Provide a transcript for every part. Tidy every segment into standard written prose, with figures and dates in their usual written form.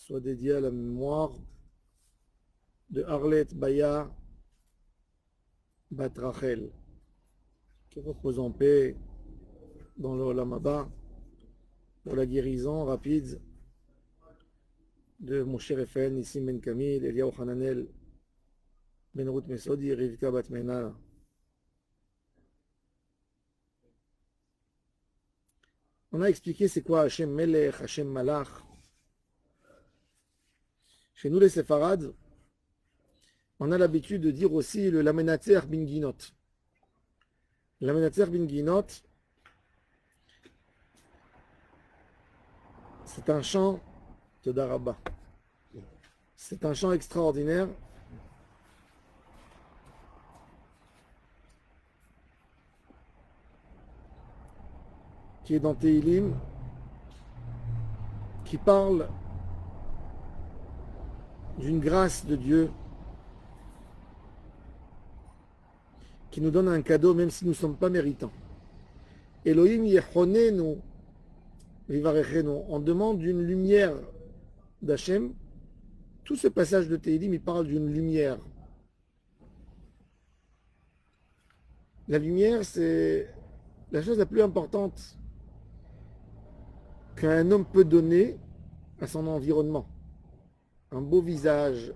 soit dédié à la mémoire de Arlette Baya Bat Rachel, qui repose en paix dans le Olam Haba, pour la guérison rapide de Moshe Refen, Nissim Ben Kamil, Eliyahu Hananel, Ben Ruth Mesodi, Rivka Bat Mena. On a expliqué c'est quoi Hachem Melech, Hachem Malach. Chez nous les séfarades, on a l'habitude de dire aussi le Lamenatzer bin Ginot. Lamenatzer bin Ginot, c'est un chant de Darabah. C'est un chant extraordinaire qui est dans Tehilim, qui parle d'une grâce de Dieu qui nous donne un cadeau même si nous ne sommes pas méritants. Elohim yechonenu vivarechenu. On demande une lumière d'Hachem. Tout ce passage de Tehilim, il parle d'une lumière. La lumière, c'est la chose la plus importante qu'un homme peut donner à son environnement. Un beau visage,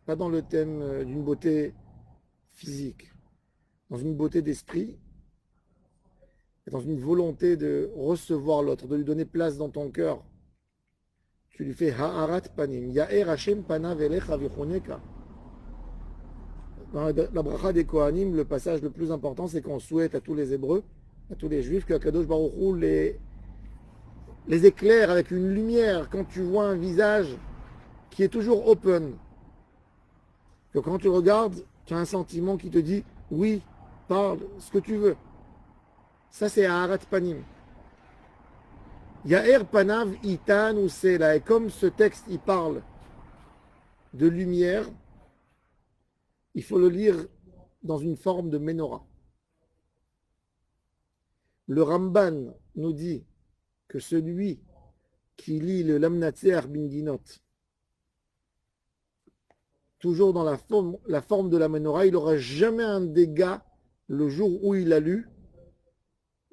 pas dans le thème d'une beauté physique, dans une beauté d'esprit, et dans une volonté de recevoir l'autre, de lui donner place dans ton cœur. Tu lui fais ha'arat panim, ya'er Hashem panav elecha vichoneka. Dans la bracha des Kohanim, le passage le plus important, c'est qu'on souhaite à tous les Hébreux, à tous les Juifs, que Kadosh Baruch Hu les éclaire avec une lumière quand tu vois un visage qui est toujours open. Que quand tu regardes, tu as un sentiment qui te dit oui, parle ce que tu veux. Ça, c'est Ha'arat Panim. Ya'er Panav Itan ou Sela. Et comme ce texte, il parle de lumière, il faut le lire dans une forme de menorah. Le Ramban nous dit que celui qui lit le Lamnatzer bin Ginot, toujours dans la forme de la menorah, il n'aura jamais un dégât le jour où il a lu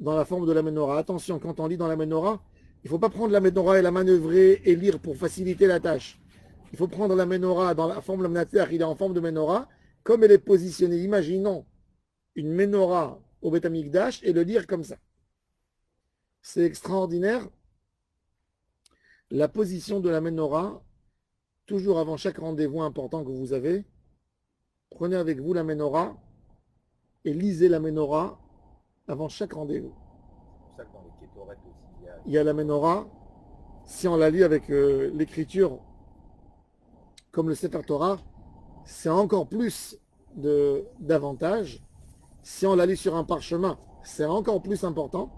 dans la forme de la menorah. Attention, quand on lit dans la menorah, il ne faut pas prendre la menorah et la manœuvrer et lire pour faciliter la tâche. Il faut prendre la menorah dans la forme de Lamnatzer, il est en forme de menorah, comme elle est positionnée. Imaginons une menorah au Beth Amikdash et le lire comme ça. C'est extraordinaire. La position de la menorah, toujours avant chaque rendez-vous important que vous avez, prenez avec vous la menorah et lisez la menorah avant chaque rendez-vous. C'est pour ça que dans les Kétorettes aussi, Il y a la menorah, si on la lit avec l'écriture, comme le Sefer Torah, c'est encore plus d'avantages. Si on la lit sur un parchemin, c'est encore plus important.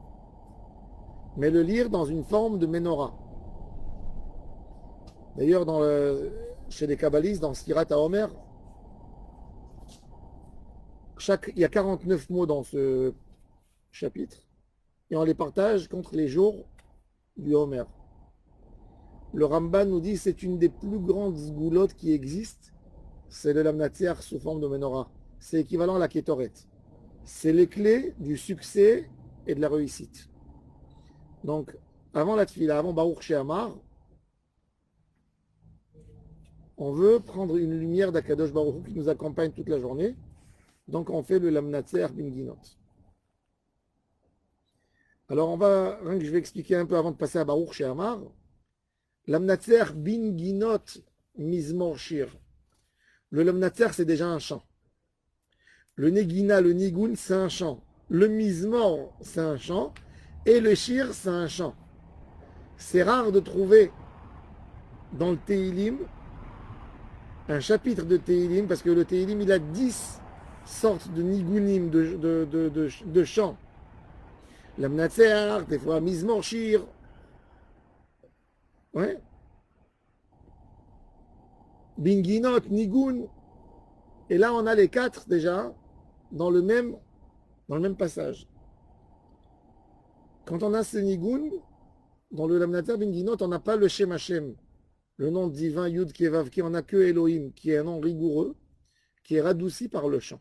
Mais le lire dans une forme de menorah. D'ailleurs, chez les kabbalistes, dans Sirat HaOmer, il y a 49 mots dans ce chapitre, et on les partage contre les jours du Homer. Le Ramban nous dit que c'est une des plus grandes goulottes qui existent, c'est le Lamnatzer sous forme de menorah. C'est équivalent à la Kétoret. C'est les clés du succès et de la réussite. Donc, avant la Tfila, avant Baruch She'amar, on veut prendre une lumière d'Akadosh Baruch Hu qui nous accompagne toute la journée. Donc, on fait le Lamnatzer bin Ginot. Alors, je vais expliquer un peu avant de passer à Baruch She'amar. Lamnatzer bin Ginot Mizmor Shir. Le Lamnatzer, c'est déjà un chant. Le Negina, le Nigun, c'est un chant. Le Mizmor, c'est un chant. Et le Shir, c'est un chant. C'est rare de trouver dans le Tehilim un chapitre de Tehilim, parce que le Tehilim, il a 10 sortes de Nigunim, de chants. Lamnatzer, des fois Mizmor Shir. Ouais. Binginot, Nigun. Et là, on a les 4 déjà dans le même passage. Quand on a ce Nigun, dans le Lamnatzer Binginot, on n'a pas le Shem Hashem. le nom divin Yud Kevav, qui en a que Elohim, qui est un nom rigoureux, qui est radouci par le chant.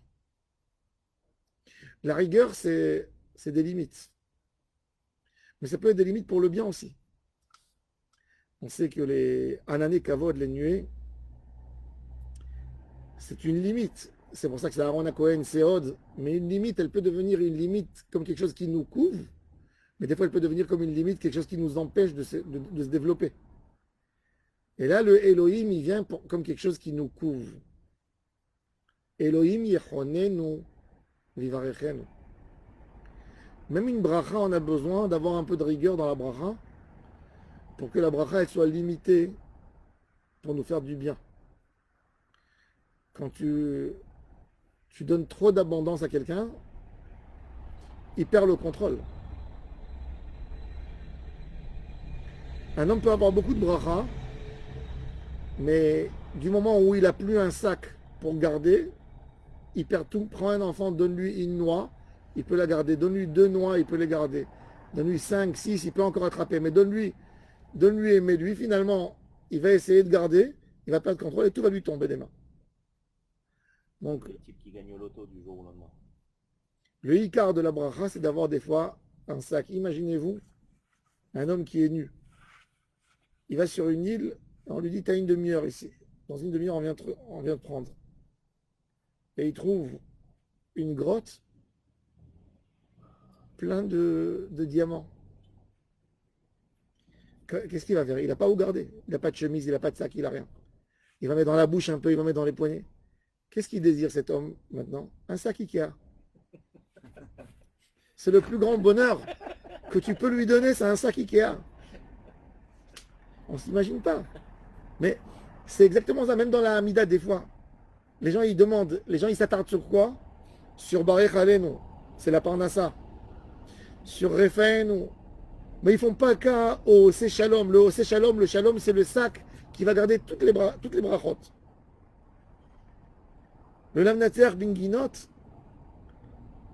La rigueur, c'est des limites. Mais ça peut être des limites pour le bien aussi. On sait que les Anané Kavod, les nuées, c'est une limite. C'est pour ça que c'est Aaron à Cohen, c'est Od. Mais une limite, elle peut devenir une limite comme quelque chose qui nous couvre. Mais des fois, elle peut devenir comme une limite, quelque chose qui nous empêche de se développer. Et là, le Elohim, il vient comme quelque chose qui nous couvre. Elohim yechonenu vivarechenu. Même une bracha, on a besoin d'avoir un peu de rigueur dans la bracha pour que la bracha elle soit limitée pour nous faire du bien. Quand tu donnes trop d'abondance à quelqu'un, il perd le contrôle. Un homme peut avoir beaucoup de bracha, mais du moment où il n'a plus un sac pour garder, il perd tout. Prends un enfant, donne-lui une noix, il peut la garder. Donne-lui 2 noix, il peut les garder. Donne-lui 5, 6, il peut encore attraper. Mais donne-lui et mets-lui. Finalement, il va essayer de garder, il va perdre le contrôle et tout va lui tomber des mains. Donc, les types qui gagnent au loto du jour au lendemain. Le Icar de la bracha, c'est d'avoir des fois un sac. Imaginez-vous un homme qui est nu. Il va sur une île, on lui dit, tu as une demi-heure ici. Dans une demi-heure, on vient de prendre. Et il trouve une grotte plein de diamants. Qu'est-ce qu'il va faire? Il n'a pas où garder. Il n'a pas de chemise, il n'a pas de sac, il n'a rien. Il va mettre dans la bouche un peu, il va mettre dans les poignets. Qu'est-ce qu'il désire cet homme maintenant? Un sac Ikea. C'est le plus grand bonheur que tu peux lui donner, c'est un sac Ikea. On ne s'imagine pas. Mais c'est exactement ça, même dans la Hamida des fois. Les gens, ils demandent, les gens, ils s'attardent sur quoi? Sur Barech Aleinu, c'est la Parnassa. Sur Refaenu. Mais ils ne font pas cas au Osé Shalom. Le Osé Shalom, le Shalom, c'est le sac qui va garder toutes les brachot. Le Lamnater Binginot,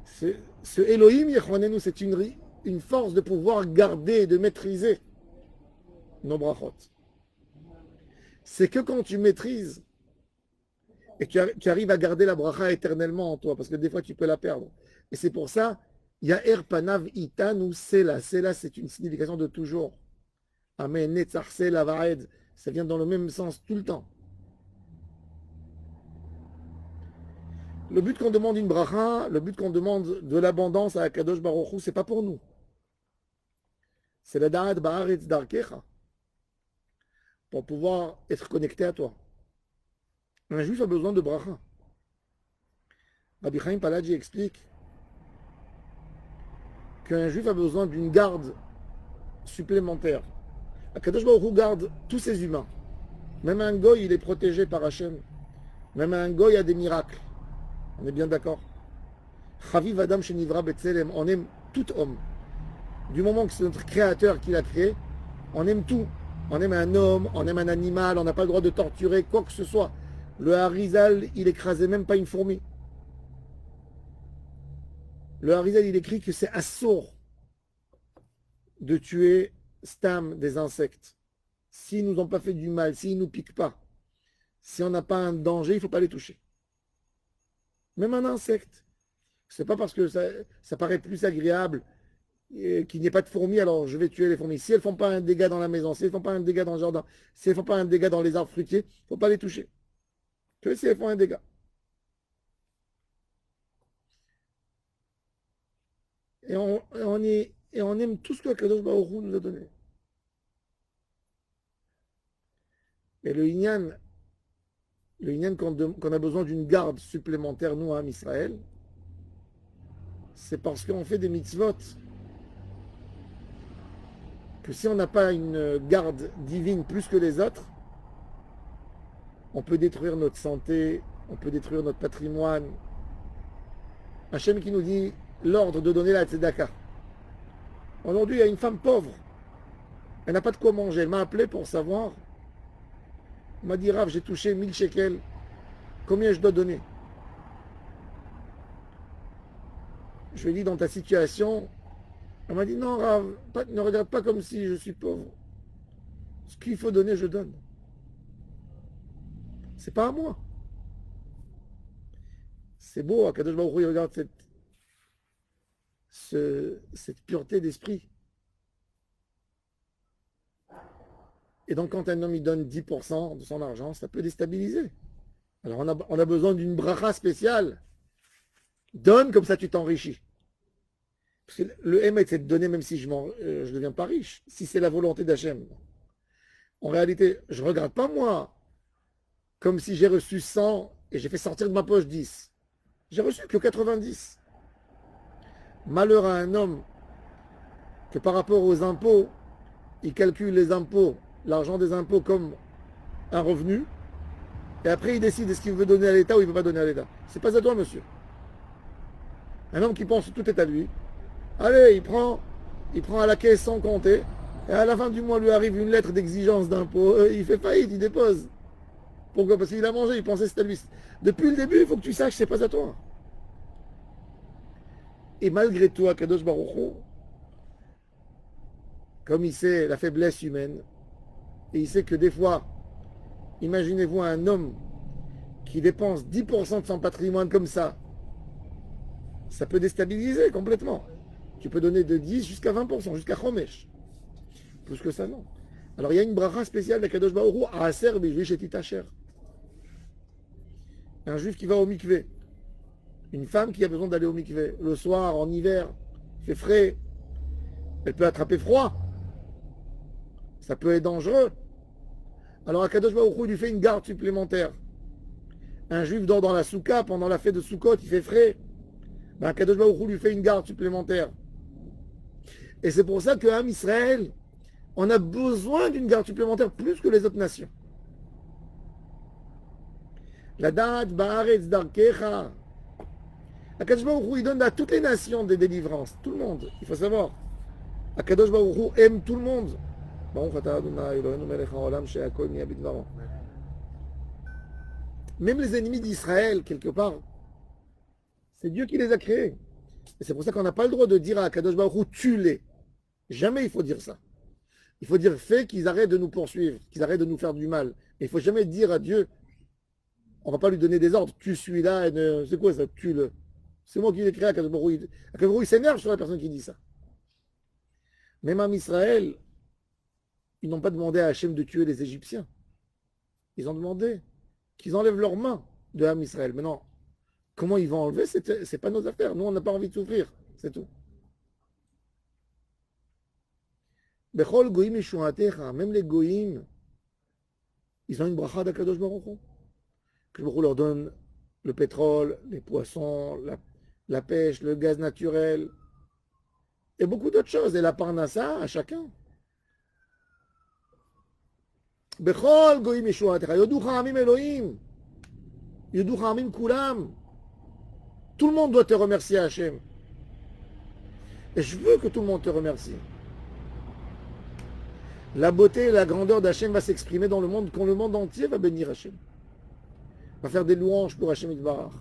ce Elohim Yechonenu, c'est une force de pouvoir garder, de maîtriser nos brachot. C'est que quand tu maîtrises et que tu arrives à garder la bracha éternellement en toi, parce que des fois tu peux la perdre. Et c'est pour ça, Yaher Panav Itanu Sela. Sela, c'est une signification de toujours. Amen, Netzach Sela Vaed. Ça vient dans le même sens tout le temps. Le but qu'on demande une bracha, le but qu'on demande de l'abondance à Akadosh Baruch Hu, c'est pas pour nous. C'est la Da'at Ba'aretz Darkecha. Pour pouvoir être connecté à toi. Un juif a besoin de bracha. Rabbi Chaim Paladji explique qu'un juif a besoin d'une garde supplémentaire. Akadosh Baruch Hu garde tous ses humains. Même un goy, il est protégé par Hachem. Même un goy a des miracles. On est bien d'accord? Chaviv Adam Shenivra Betzelem. On aime tout homme. Du moment que c'est notre créateur qui l'a créé, on aime tout. On aime un homme, on aime un animal, on n'a pas le droit de torturer quoi que ce soit. Le Harizal, il écrasait même pas une fourmi. Le Harizal, il écrit que c'est assourd de tuer stam des insectes. S'ils ne nous ont pas fait du mal, s'ils ne nous piquent pas, si on n'a pas un danger, il ne faut pas les toucher. Même un insecte. C'est pas parce que ça paraît plus agréable qu'il n'y ait pas de fourmis, alors je vais tuer les fourmis. Si elles ne font pas un dégât dans la maison, si elles ne font pas un dégât dans le jardin, si elles ne font pas un dégât dans les arbres fruitiers, il ne faut pas les toucher. Que si elles font un dégât. Et on aime tout ce que Kadosh Baruch Hu nous a donné. Et le Inyan qu'on a besoin d'une garde supplémentaire, nous, à Israël, c'est parce qu'on fait des mitzvot. Que si on n'a pas une garde divine plus que les autres, on peut détruire notre santé, on peut détruire notre patrimoine. Hachem qui nous dit l'ordre de donner la tzedaka. Aujourd'hui, il y a une femme pauvre. Elle n'a pas de quoi manger. Elle m'a appelé pour savoir. Elle m'a dit, Rav, j'ai touché 1000 shekels. Combien je dois donner? Je lui ai dit, dans ta situation, elle m'a dit, non, Rav, ne regarde pas comme si je suis pauvre. Ce qu'il faut donner, je donne. C'est pas à moi. C'est beau, Akadosh Baruch Hu, il regarde cette pureté d'esprit. Et donc, quand un homme il donne 10% de son argent, ça peut déstabiliser. Alors, on a besoin d'une bracha spéciale. Donne, comme ça tu t'enrichis. Parce que le M, c'est de donner même si je ne deviens pas riche, si c'est la volonté d'Hachem. En réalité, je ne regarde pas moi comme si j'ai reçu 100 et j'ai fait sortir de ma poche 10. J'ai reçu que 90. Malheur à un homme que par rapport aux impôts, il calcule les impôts, l'argent des impôts comme un revenu, et après il décide est-ce qu'il veut donner à l'État ou il ne veut pas donner à l'État. C'est pas à toi, monsieur. Un homme qui pense que tout est à lui, allez, il prend à la caisse sans compter, et à la fin du mois lui arrive une lettre d'exigence d'impôt, il fait faillite, il dépose. Pourquoi? Parce qu'il a mangé, il pensait que c'était à lui. Depuis le début, il faut que tu saches que c'est pas à toi. Et malgré toi, Kadosh Baruch Hu, comme il sait la faiblesse humaine, et il sait que des fois, imaginez-vous un homme qui dépense 10% de son patrimoine comme ça peut déstabiliser complètement. Tu peux donner de 10 jusqu'à 20%, jusqu'à Chomesh. Plus que ça, non. Alors il y a une bracha spéciale de Kadosh Baruch Hu à Aser Bishvish et Titacher. Un juif qui va au mikvé. Une femme qui a besoin d'aller au mikvé. Le soir, en hiver, il fait frais. Elle peut attraper froid. Ça peut être dangereux. Alors Akadosh Baruch Hu lui fait une garde supplémentaire. Un juif dort dans la souka pendant la fête de Sukkot, il fait frais. Ben, Akadosh Baruch Hu lui fait une garde supplémentaire. Et c'est pour ça qu'Am Israël, on a besoin d'une garde supplémentaire plus que les autres nations. La date Baaretz Darkecha. Akadosh Baruch Hu, il donne à toutes les nations des délivrances. Tout le monde. Il faut savoir. Akadosh Baruch Hu aime tout le monde. Même les ennemis d'Israël, quelque part, c'est Dieu qui les a créés. Et c'est pour ça qu'on n'a pas le droit de dire à Akadosh Baruch Hu, tue-les. Jamais il faut dire ça. Il faut dire fais qu'ils arrêtent de nous poursuivre, qu'ils arrêtent de nous faire du mal. Mais il ne faut jamais dire à Dieu, on ne va pas lui donner des ordres, tue celui-là, c'est quoi ça, tue-le. C'est moi qui l'ai créé, Akadosh Baruch Hu. Akadosh Baruch Hu s'énerve sur la personne qui dit ça. Même en Israël, ils n'ont pas demandé à Hachem de tuer les Égyptiens. Ils ont demandé qu'ils enlèvent leurs mains de Ham Israël. Maintenant, comment ils vont enlever, c'est pas nos affaires. Nous, on n'a pas envie de souffrir. C'est tout. Bechol goïm yeshuatecha, même les goïm, ils ont une bracha d'Akadosh Baruch Hu. Que Baruch Hu leur donne le pétrole, les poissons, la pêche, le gaz naturel, et beaucoup d'autres choses. Et la parnassa à chacun. Bechol goïm yeshuatecha, yoducha amim Elohim, yoducha amim kulam. Tout le monde doit te remercier, Hachem. Et je veux que tout le monde te remercie. La beauté et la grandeur d'Hachem va s'exprimer dans le monde quand le monde entier va bénir Hachem. Va faire des louanges pour Hachem Yitbarach.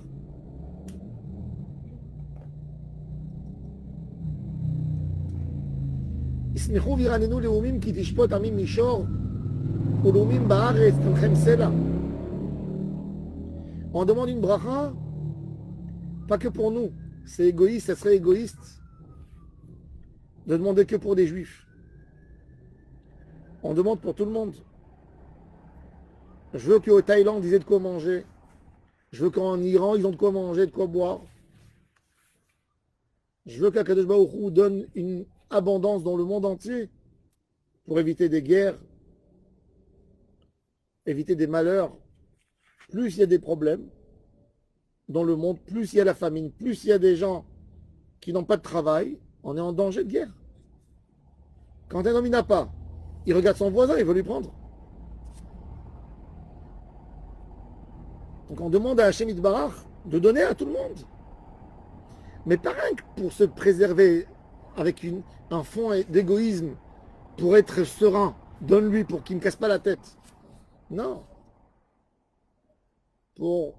ישמחו וירננו לאומים כי תשפוט עמים מישור ולאומים בארץ תנחם סלע. On demande une bracha, pas que pour nous. C'est égoïste, ça serait égoïste de demander que pour des juifs. On demande pour tout le monde. Je veux qu'au Thaïlande, ils aient de quoi manger. Je veux qu'en Iran, ils ont de quoi manger, de quoi boire. Je veux qu'Akadosh Baruch Hu donne une abondance dans le monde entier pour éviter des guerres, éviter des malheurs. Plus il y a des problèmes dans le monde, plus il y a la famine, plus il y a des gens qui n'ont pas de travail, on est en danger de guerre. Quand un homme n'a pas, il regarde son voisin, il veut lui prendre. Donc on demande à Hachem Yitbarach de donner à tout le monde. Mais pas rien que pour se préserver avec un fond d'égoïsme, pour être serein, donne-lui pour qu'il ne me casse pas la tête. Non. Pour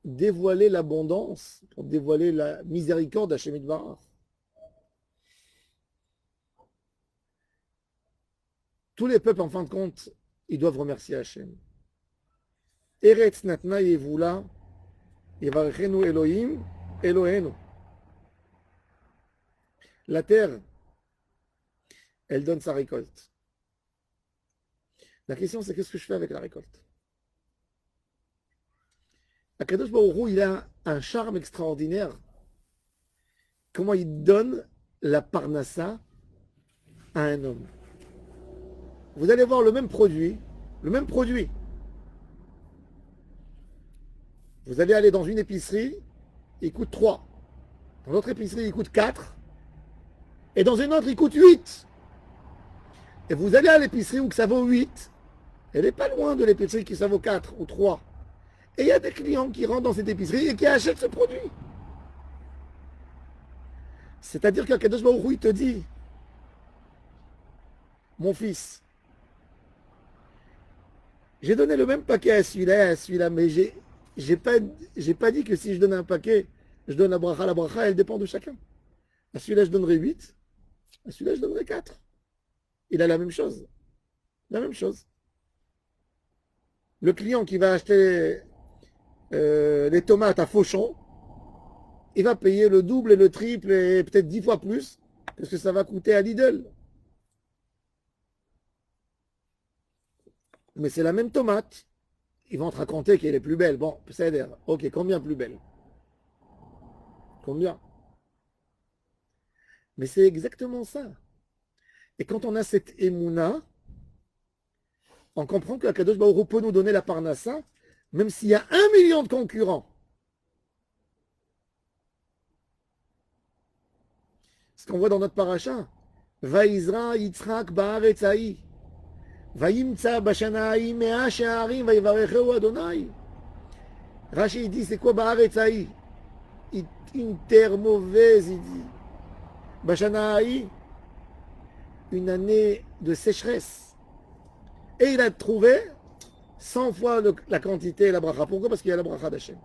dévoiler l'abondance, pour dévoiler la miséricorde d'Hachem Yitbarach. Tous les peuples, en fin de compte, ils doivent remercier Hachem. Eretz natna yevula, yevarechenu Elohim, Elohenu. La terre, elle donne sa récolte. La question, c'est qu'est-ce que je fais avec la récolte? Akadosh Baruch Hu, il a un charme extraordinaire. Comment il donne la parnassa à un homme. Vous allez voir le même produit. Vous allez aller dans une épicerie, il coûte 3. Dans l'autre épicerie, il coûte 4. Et dans une autre, il coûte 8. Et vous allez à l'épicerie où ça vaut 8. Elle n'est pas loin de l'épicerie qui ça vaut 4 ou 3. Et il y a des clients qui rentrent dans cette épicerie et qui achètent ce produit. C'est-à-dire qu'Akadosh Baruch Hu, il te dit, mon fils, j'ai donné le même paquet à celui-là et à celui-là, mais j'ai pas dit que si je donne un paquet, je donne la bracha, elle dépend de chacun. À celui-là, je donnerai 8. À celui-là, je donnerai 4. Il a la même chose. La même chose. Le client qui va acheter les tomates à Fauchon, il va payer le double et le triple et peut-être 10 fois plus que ce que ça va coûter à Lidl. Mais c'est la même tomate. Ils vont te raconter qu'elle est plus belle. Bon, c'est-à-dire, ok, combien plus belle? Combien? Mais c'est exactement ça. Et quand on a cette émouna, on comprend que Akadosh Baruch Hu peut nous donner la parnassa, même s'il y a 1 million de concurrents. Ce qu'on voit dans notre paracha. Vaïzra Yitzhak Baaretz Haï. Vaïmtsa Bashana Haï Mea She'arim Vaïvarecheu Adonai. Rashi dit, c'est quoi Baaretz Haï? Une terre mauvaise, il dit. Bashana Haï, une année de sécheresse. Et il a trouvé 100 fois la quantité et la bracha. Pourquoi? Parce qu'il y a la bracha d'Hachem.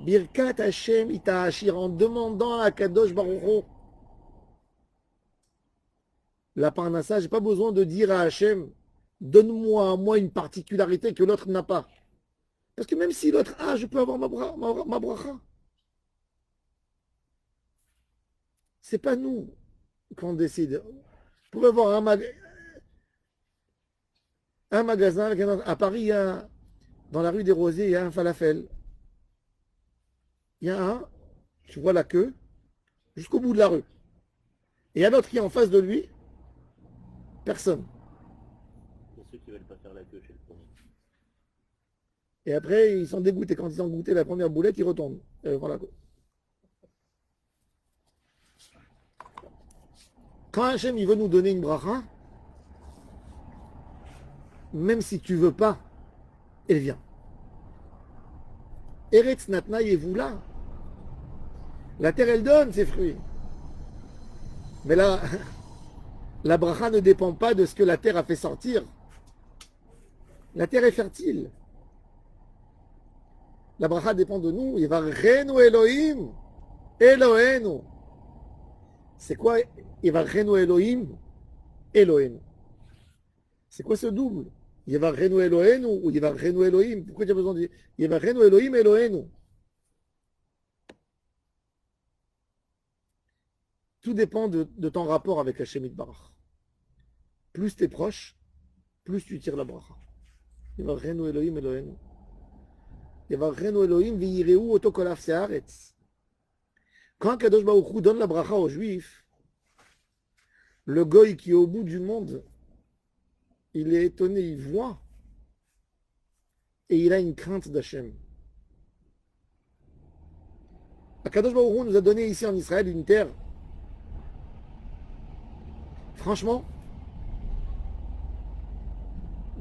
Birkat Hashem Ita'ashir, en demandant à Kadosh Baruch Hu la parnassa, j'ai pas besoin de dire à Hachem, donne-moi à moi une particularité que l'autre n'a pas. Parce que même si l'autre a, je peux avoir ma bracha. C'est pas nous qu'on décide. Vous pouvez avoir un magasin avec un autre. À Paris, dans la rue des Rosiers, il y a un falafel. Il y a un, tu vois la queue, jusqu'au bout de la rue. Et il y a l'autre qui est en face de lui, personne. Pour ceux qui ne veulent pas faire la queue chez le premier. Et après, ils sont dégoûtés. Quand ils ont goûté la première boulette, ils retournent. Voilà. Quand Hachem il veut nous donner une bracha, même si tu veux pas, elle vient. Eretz natna yevula. La terre, elle donne ses fruits. Mais là, la bracha ne dépend pas de ce que la terre a fait sortir. La terre est fertile. La bracha dépend de nous. Yevarechenu Elohim, Elohenu. C'est quoi Yevarechenu Elohim, Elohenu? C'est quoi ce double? Yevarechenu Elohenu ou Yevarechenu Elohim? Pourquoi tu as besoin de dire Yevarechenu Elohim, Elohenu? Tout dépend de ton rapport avec Hachem Yitbarach. Plus tu es proche, plus tu tires la bracha. Yevarechenu Elohim, Elohenu. Yevarechenu Elohim v'yireu oto kol af se'aretz. Quand Kadosh Baruch Hu donne la bracha aux Juifs, le goy qui est au bout du monde, il est étonné, il voit, et il a une crainte d'Hachem. Kadosh Baruch Hu nous a donné ici en Israël une terre. Franchement,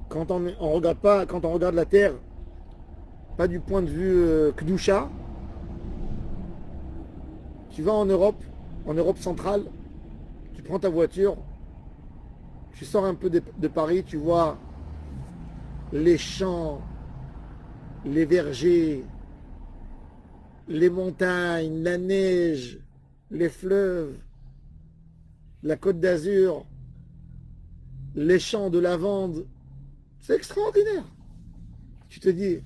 quand on regarde la terre, pas du point de vue Kedusha, tu vas en Europe centrale, tu prends ta voiture, tu sors un peu de Paris, tu vois les champs, les vergers, les montagnes, la neige, les fleuves, la Côte d'Azur, les champs de lavande. C'est extraordinaire. Tu te dis,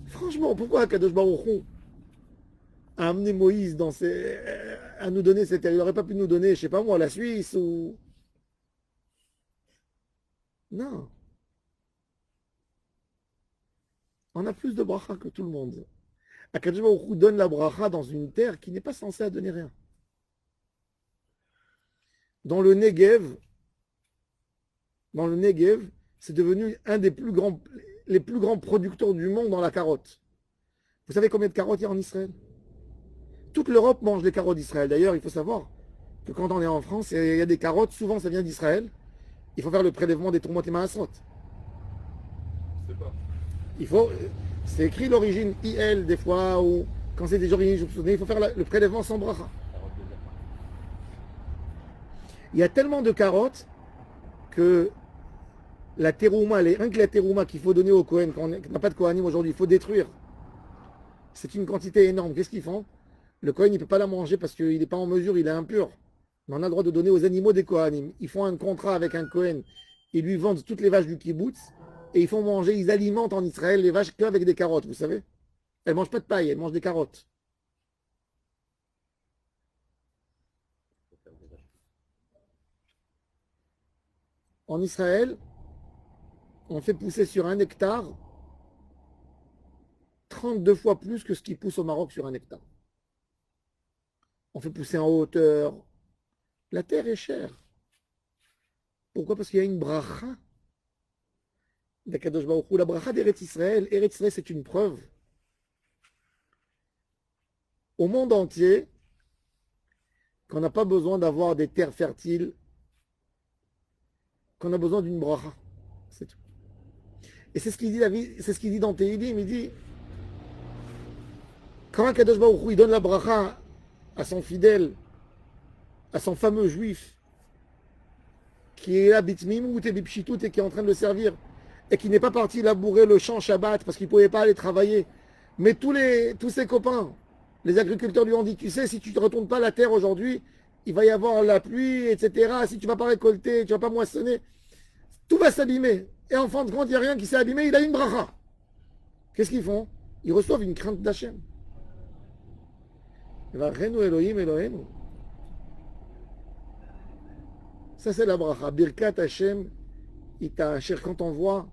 franchement, pourquoi Akadosh Baruch Hu a amené Moïse à nous donner cette terre? Il n'aurait pas pu nous donner, je sais pas moi, la Suisse ou... Non. On a plus de bracha que tout le monde. Akadosh Baruch Hu donne la bracha dans une terre qui n'est pas censée donner rien. Dans le Negev, c'est devenu un des les plus grands producteurs du monde dans la carotte. Vous savez combien de carottes il y a en Israël? Toute l'Europe mange des carottes d'Israël. D'ailleurs, il faut savoir que quand on est en France, il y a des carottes, souvent ça vient d'Israël. Il faut faire le prélèvement des tourmentes et maasrot. C'est pas. C'est écrit l'origine IL des fois, ou quand c'est des origines, il faut faire le prélèvement sans bracha. Il y a tellement de carottes que la terouma, rien que la terouma qu'il faut donner au Kohen, quand on n'a pas de Kohanim aujourd'hui, il faut détruire. C'est une quantité énorme. Qu'est-ce qu'ils font? Le Kohen, il ne peut pas la manger parce qu'il n'est pas en mesure, il est impur. Mais on a le droit de donner aux animaux des Kohanim. Ils font un contrat avec un Kohen. Ils lui vendent toutes les vaches du kibbutz et ils font manger, ils alimentent en Israël les vaches qu'avec des carottes, vous savez. Elles ne mangent pas de paille, elles mangent des carottes. En Israël, on fait pousser sur un hectare 32 fois plus que ce qui pousse au Maroc sur un hectare. On fait pousser en hauteur. La terre est chère. Pourquoi? Parce qu'il y a une bracha d'Akadosh Baruch Hu, la bracha d'Eretz Israël. Eretz Israël, c'est une preuve. Au monde entier, qu'on n'a pas besoin d'avoir des terres fertiles, qu'on a besoin d'une bracha. C'est tout. Et c'est ce qu'il dit, c'est ce qu'il dit dans Tehillim. Il dit, quand Akadosh Baruch Hu, il donne la bracha à son fidèle, à son fameux juif, qui est là, bitmimout et bipchitout, et qui est en train de le servir, et qui n'est pas parti labourer le champ Shabbat parce qu'il ne pouvait pas aller travailler. Mais tous ses copains, les agriculteurs lui ont dit, tu sais, si tu ne retournes pas la terre aujourd'hui, il va y avoir la pluie, etc. Si tu ne vas pas récolter, tu ne vas pas moissonner, tout va s'abîmer. Et en fin de compte, il n'y a rien qui s'est abîmé, il a une bracha. Qu'est-ce qu'ils font? Ils reçoivent une crainte d'Hachem. Vachenu Elohim Elohenu. Ça, c'est la bracha. Birkat Hashem, Ita. Quand on voit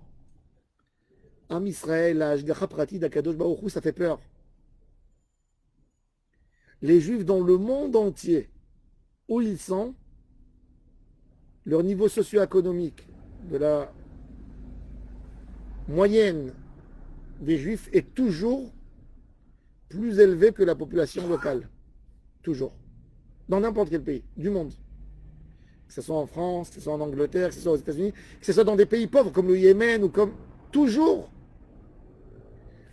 Am Israël, la Ashgacha Prati d'Akadosh Baruch Hu, ça fait peur. Les Juifs dans le monde entier, où ils sont, leur niveau socio-économique de la moyenne des Juifs est toujours plus élevé que la population locale. Toujours. Dans n'importe quel pays du monde. Que ce soit en France, que ce soit en Angleterre, que ce soit aux États-Unis, que ce soit dans des pays pauvres comme le Yémen ou comme... Toujours.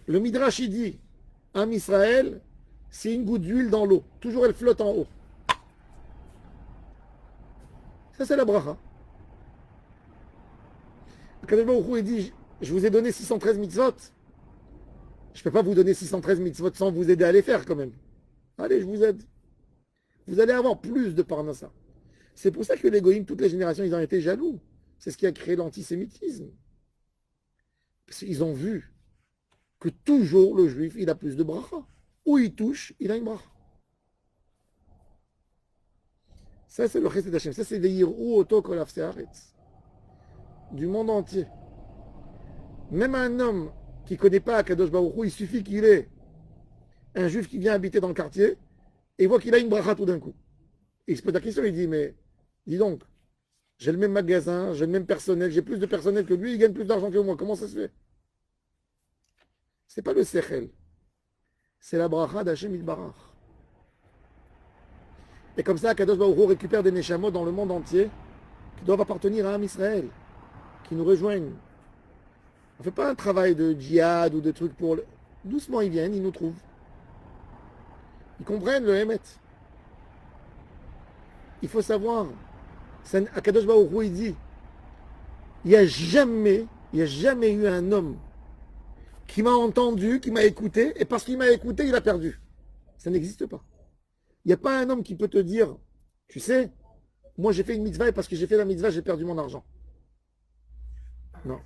Le Midrash il dit, Am Israël, c'est une goutte d'huile dans l'eau. Toujours elle flotte en haut. Ça c'est la bracha. Kadosh Baruch Hu, il dit, je vous ai donné 613 mitzvot. Je ne peux pas vous donner 613 mitzvot sans vous aider à les faire quand même. Allez, je vous aide. Vous allez avoir plus de parnassa. C'est pour ça que les goïms, toutes les générations, ils ont été jaloux. C'est ce qui a créé l'antisémitisme. Parce qu'ils ont vu que toujours le juif, il a plus de bracha. Où il touche, il a une bracha. Ça, c'est le chesed d'Hachem. Ça, c'est des yirou oto kol afsei haaretz. Du monde entier. Même un homme qui ne connaît pas Akadosh Baruch Hu, il suffit qu'il ait un juif qui vient habiter dans le quartier et il voit qu'il a une bracha tout d'un coup. Et il se pose la question, il dit, mais dis donc, j'ai le même magasin, j'ai le même personnel, j'ai plus de personnel que lui, il gagne plus d'argent que moi, comment ça se fait? C'est pas le sechel, c'est la bracha d'Hachem Yitbarach. Et comme ça, Akadosh Baruch Hu récupère des neshamot dans le monde entier qui doivent appartenir à Am Israël, qui nous rejoignent. On ne fait pas un travail de djihad ou de trucs pour... Doucement, ils viennent, ils nous trouvent. Ils comprennent le Hémet. Il faut savoir, Akadosh Baruch Hu, il dit, il n'y a jamais eu un homme qui m'a entendu, qui m'a écouté, et parce qu'il m'a écouté, il a perdu. Ça n'existe pas. Il n'y a pas un homme qui peut te dire, tu sais, moi j'ai fait une mitzvah et parce que j'ai fait la mitzvah, j'ai perdu mon argent. Non.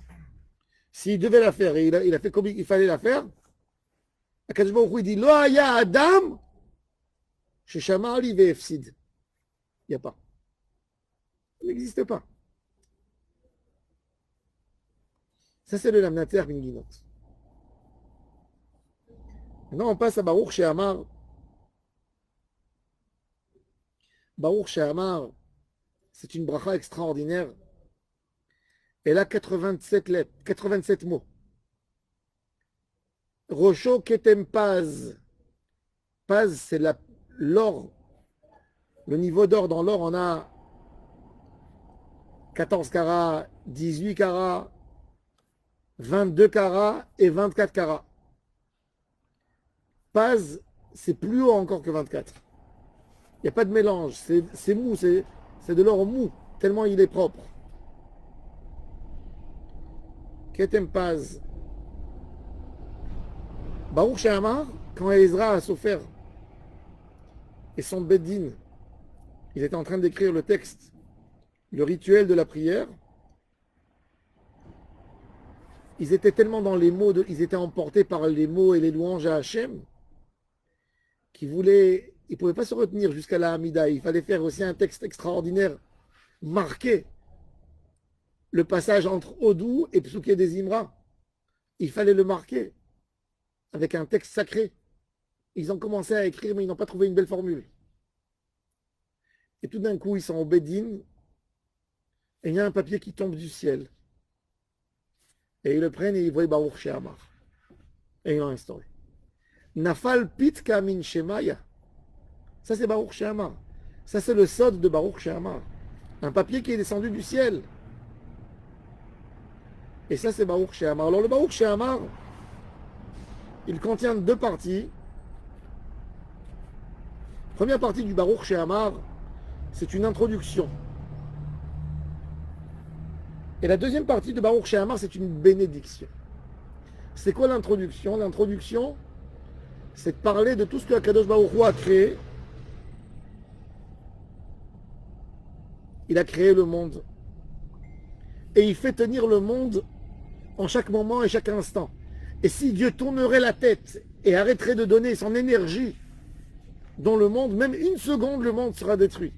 S'il devait la faire et il a fait comme il fallait la faire, Akadosh Baruch Hu, il dit Lo haya Adam, sheshama li ve'efsid. Il n'y a pas. Il n'existe pas. Ça, c'est le Lamnater Binginot. Maintenant, on passe à Baruch She'amar. Baruch She'amar, c'est une bracha extraordinaire. Elle a 87 lettres, 87 mots. Rosho Ketem Paz. Paz, c'est l'or. Le niveau d'or dans l'or, on a 14 carats, 18 carats, 22 carats et 24 carats. Paz, c'est plus haut encore que 24. Il n'y a pas de mélange. C'est mou, c'est de l'or mou, tellement il est propre. Ketem Paz. Baruch She'amar, quand Ezra a souffert et son Beddin, il était en train d'écrire le texte, le rituel de la prière. Ils étaient tellement dans les mots, ils étaient emportés par les mots et les louanges à Hachem, qu'ils voulaient, ils ne pouvaient pas se retenir jusqu'à la Hamida. Il fallait faire aussi un texte extraordinaire, marqué le passage entre Odou et Psouké des Imra. Il fallait le marquer avec un texte sacré. Ils ont commencé à écrire, mais ils n'ont pas trouvé une belle formule. Et tout d'un coup, ils sont au Bédine, et il y a un papier qui tombe du ciel. Et ils le prennent et ils voient Baruch She'amar. Et ils l'ont instauré. Nafal pit kamin shemaya. Ça, c'est Baruch She'amar. Ça, c'est le sod de Baruch She'amar. Un papier qui est descendu du ciel. Et ça, c'est Baruch She'amar. Alors, le Baruch She'amar, il contient deux parties. Première partie du Baruch She'amar, c'est une introduction. Et la deuxième partie de Baruch She'amar, c'est une bénédiction. C'est quoi l'introduction? L'introduction, c'est de parler de tout ce que Akadosh Baruch Hu a créé. Il a créé le monde. Et il fait tenir le monde en chaque moment et chaque instant. Et si Dieu tournerait la tête et arrêterait de donner son énergie dans le monde, même une seconde, le monde sera détruit.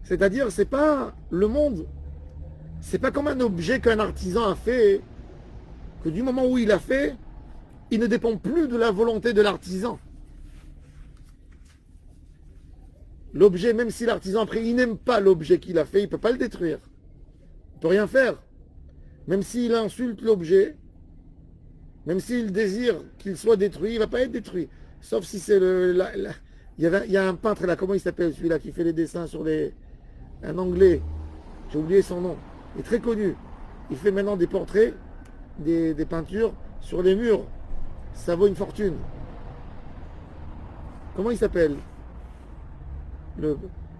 C'est-à-dire, c'est pas le monde, c'est pas comme un objet qu'un artisan a fait, que du moment où il a fait, il ne dépend plus de la volonté de l'artisan. L'objet, même si l'artisan après, il n'aime pas l'objet qu'il a fait, il ne peut pas le détruire. Il ne peut rien faire. Même s'il insulte l'objet, même s'il désire qu'il soit détruit, il ne va pas être détruit. Sauf si c'est il y a un peintre là, comment il s'appelle celui-là qui fait les dessins sur les... Un Anglais, j'ai oublié son nom, il est très connu. Il fait maintenant des portraits, des peintures sur les murs. Ça vaut une fortune. Comment il s'appelle?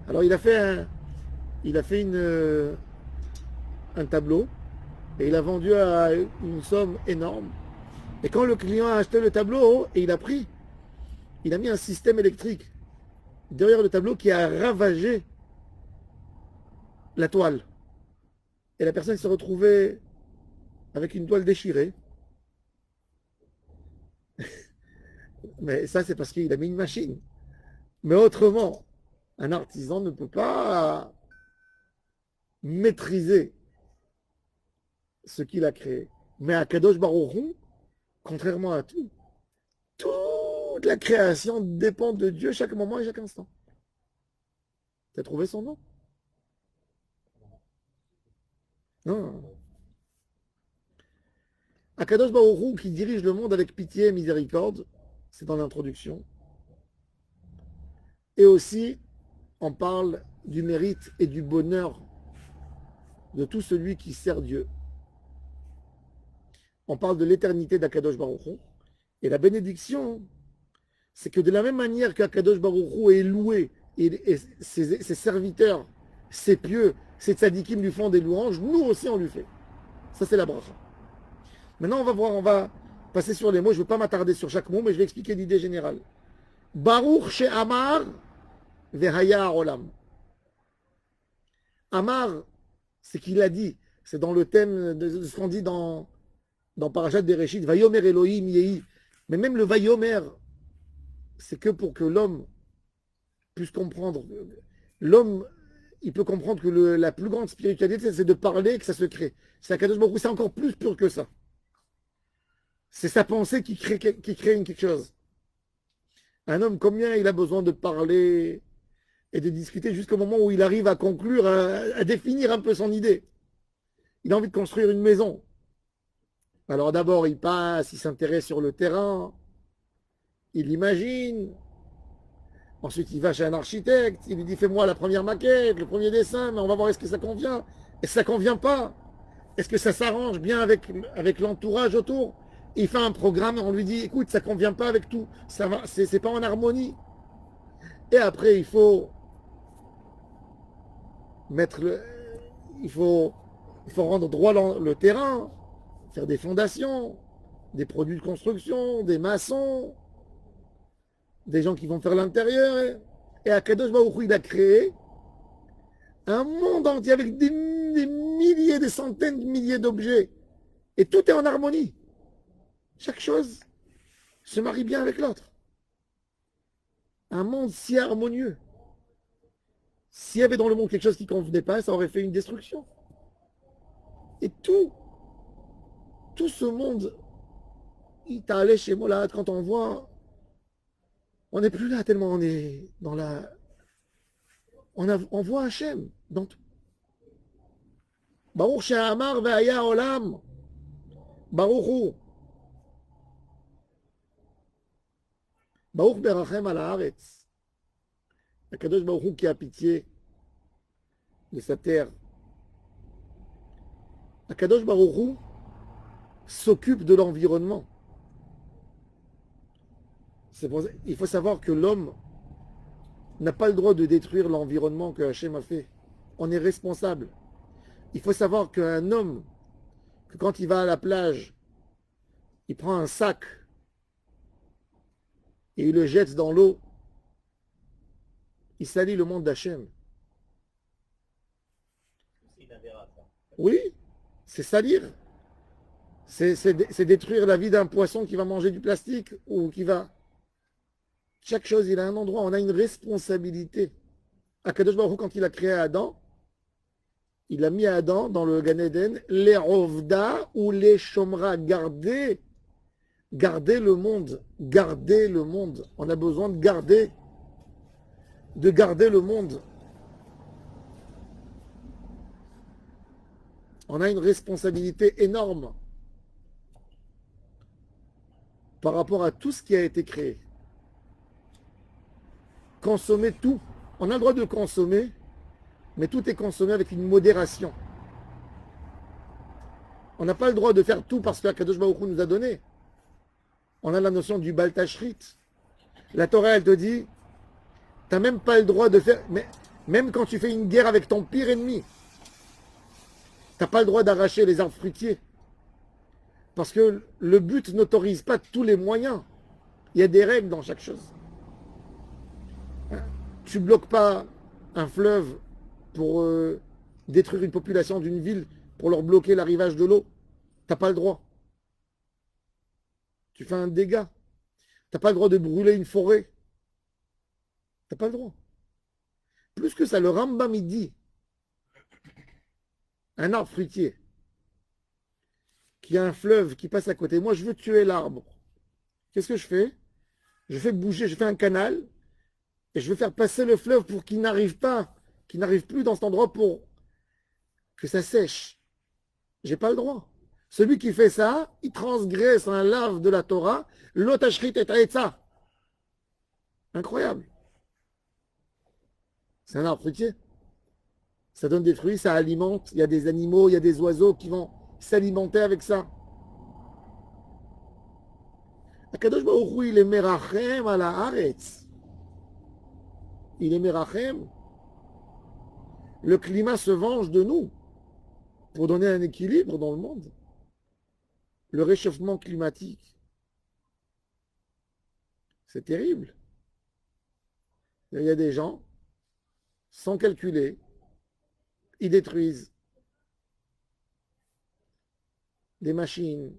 Alors il a fait un tableau et il a vendu à une somme énorme. Et quand le client a acheté le tableau et il a pris, il a mis un système électrique derrière le tableau qui a ravagé la toile. Et la personne s'est retrouvée avec une toile déchirée. Mais ça, c'est parce qu'il a mis une machine. Mais autrement, un artisan ne peut pas maîtriser ce qu'il a créé. Mais à Kadosh Baruch Hu, contrairement à tout, toute la création dépend de Dieu chaque moment et chaque instant. Tu as trouvé son nom? Non. Akadosh Baruch Hu qui dirige le monde avec pitié et miséricorde, c'est dans l'introduction. Et aussi, on parle du mérite et du bonheur de tout celui qui sert Dieu. On parle de l'éternité d'Akadosh Baruch Hu. Et la bénédiction, c'est que de la même manière qu'Akadosh Baruch Hu est loué, et ses serviteurs, ses pieux, ses tzadikim lui font des louanges, nous aussi on lui fait. Ça c'est la bracha. Maintenant on va passer sur les mots, je ne veux pas m'attarder sur chaque mot, mais je vais expliquer l'idée générale. Baruch she'amar vehaya olam. Amar, c'est qu'il a dit, C'est dans le thème de ce qu'on dit dans Parashat Bereshit, Vayomer Elohim Yehi. Mais même le Vayomer, c'est que pour que l'homme puisse comprendre. L'homme, il peut comprendre que la plus grande spiritualité, c'est de parler et que ça se crée. C'est Akadosh Baruch Hu, c'est encore plus pur que ça. C'est sa pensée qui crée quelque chose. Un homme, combien il a besoin de parler et de discuter jusqu'au moment où il arrive à conclure, à définir un peu son idée. Il a envie de construire une maison. Alors d'abord, il passe, il s'intéresse sur le terrain, il imagine. Ensuite, il va chez un architecte, il lui dit fais-moi la première maquette, le premier dessin, mais on va voir est-ce que ça convient. Est-ce que ça convient pas? Est-ce que ça s'arrange bien avec l'entourage autour? Il fait un programme, on lui dit écoute, ça convient pas avec tout, ça va, c'est pas en harmonie. Et après, il faut mettre il faut rendre droit le terrain, faire des fondations, des produits de construction, des maçons, des gens qui vont faire l'intérieur. Et Akadosh Baruch Hu, il a créé un monde entier avec des milliers, des centaines de milliers d'objets. Et tout est en harmonie. Chaque chose se marie bien avec l'autre. Un monde si harmonieux. S'il y avait dans le monde quelque chose qui ne convenait pas, ça aurait fait une destruction. Et tout ce monde, il t'a allé chez Molad, quand on voit, on n'est plus là tellement on est dans la... On voit Hachem dans tout. Baruch She'amar ve'aya olam. Baruch Hu. Baruch berachem al haaretz. Akadosh Baruch Hu qui a pitié de sa terre. Akadosh Baruch Hu s'occupe de l'environnement. Il faut savoir que l'homme n'a pas le droit de détruire l'environnement que Hachem a fait. On est responsable. Il faut savoir qu'un homme, que quand il va à la plage, il prend un sac et il le jette dans l'eau, il salit le monde d'Hachem. Oui, c'est salir. C'est détruire la vie d'un poisson qui va manger du plastique ou qui va... Chaque chose, il a un endroit, on a une responsabilité. Akadosh Baruch Hu, quand il a créé Adam, il a mis Adam dans le Gan Eden, les Rovda ou les Shomra, garder le monde, garder le monde. On a besoin de garder le monde. On a une responsabilité énorme par rapport à tout ce qui a été créé. Consommer tout. On a le droit de consommer, mais tout est consommé avec une modération. On n'a pas le droit de faire tout parce que Akadosh Baruch Hu nous a donné. On a la notion du Baal Tashrit. La Torah, elle te dit, tu n'as même pas le droit de faire, mais même quand tu fais une guerre avec ton pire ennemi, tu n'as pas le droit d'arracher les arbres fruitiers. Parce que le but n'autorise pas tous les moyens. Il y a des règles dans chaque chose. Tu ne bloques pas un fleuve pour détruire une population d'une ville, pour leur bloquer l'arrivage de l'eau. Tu n'as pas le droit. Tu fais un dégât. Tu n'as pas le droit de brûler une forêt. Tu n'as pas le droit. Plus que ça, le Rambam, il dit, un arbre fruitier, qui a un fleuve qui passe à côté. Moi, je veux tuer l'arbre. Qu'est-ce que je fais? Je fais bouger, je fais un canal, et je veux faire passer le fleuve pour qu'il n'arrive plus dans cet endroit pour que ça sèche. J'ai pas le droit. Celui qui fait ça, il transgresse un lave de la Torah, l'otashrit et taetza. Incroyable. C'est un arbre fruitier. Ça donne des fruits, ça alimente. Il y a des animaux, il y a des oiseaux qui vont s'alimenter avec ça. Akadosh Baruch Hu, il est merachem à la haaretz. Il est merachem. Le climat se venge de nous pour donner un équilibre dans le monde. Le réchauffement climatique, c'est terrible. Il y a des gens, sans calculer, ils détruisent des machines.